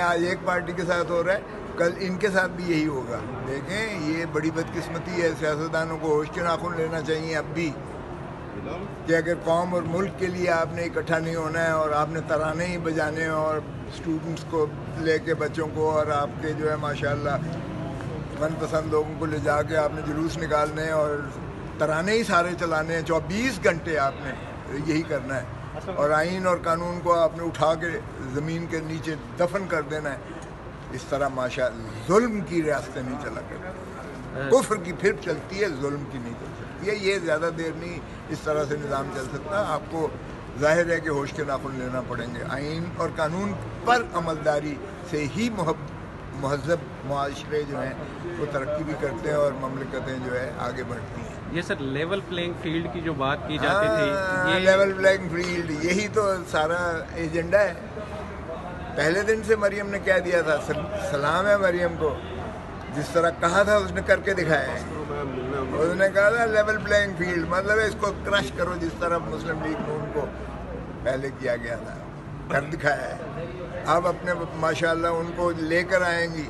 آج ایک پارٹی کے ساتھ ہو رہا ہے، کل ان کے ساتھ بھی یہی ہوگا۔ دیکھیں یہ بڑی بدقسمتی ہے، سیاستدانوں کو ہوش کے ناخن لینا چاہیے اب بھی، کہ اگر قوم اور ملک کے لیے آپ نے اکٹھا نہیں ہونا ہے اور آپ نے ترانے ہی بجانے ہیں اور اسٹوڈنٹس کو لے کے بچوں کو اور آپ کے جو ہے ماشاءاللہ من پسند لوگوں کو لے جا کے آپ نے جلوس نکالنے ہیں اور ترانے ہی سارے چلانے ہیں، 24 گھنٹے آپ نے یہی کرنا ہے، اور آئین اور قانون کو آپ نے اٹھا کے زمین کے نیچے دفن کر دینا ہے۔ اس طرح ماشاءاللہ ظلم کی ریاستیں نہیں چلا کرتی، کفر کی پھر چلتی ہے، ظلم کی نہیں چل سکتی ہے۔ یہ زیادہ دیر نہیں اس طرح سے نظام چل سکتا۔ آپ کو ظاہر ہے کہ ہوش کے ناخن لینا پڑیں گے۔ آئین اور قانون پر عملداری سے ہی مہذب معاشرے جو ہیں وہ ترقی بھی کرتے ہیں اور مملکتیں جو ہے آگے بڑھتی ہیں۔ یہ سر لیول پلینگ فیلڈ کی جو بات کی جاتی تھی، یہ لیول پلینگ فیلڈ یہی تو سارا ایجنڈا ہے۔ پہلے دن سے مریم نے کہہ دیا تھا، سلام ہے مریم کو، جس طرح کہا تھا اس نے کر کے دکھایا ہے۔ اس نے کہا تھا لیول پلینگ فیلڈ مطلب ہے اس کو کرش کرو، جس طرح مسلم لیگ نون کو پہلے کیا گیا تھا، کر دکھایا ہے۔ اب اپنے ماشاءاللہ ان کو لے کر آئیں گی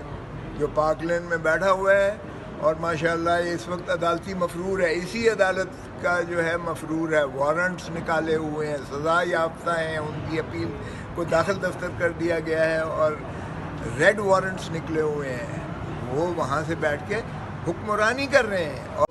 جو پاک لین میں بیٹھا ہوا ہے، اور ماشاءاللہ اس وقت عدالتی مفرور ہے، اسی عدالت کا جو ہے مفرور ہے، وارنٹس نکالے ہوئے ہیں، سزا یافتہ ہیں، ان کی اپیل کو داخل دفتر کر دیا گیا ہے اور ریڈ وارنٹس نکلے ہوئے ہیں، وہ وہاں سے بیٹھ کے حکمرانی کر رہے ہیں۔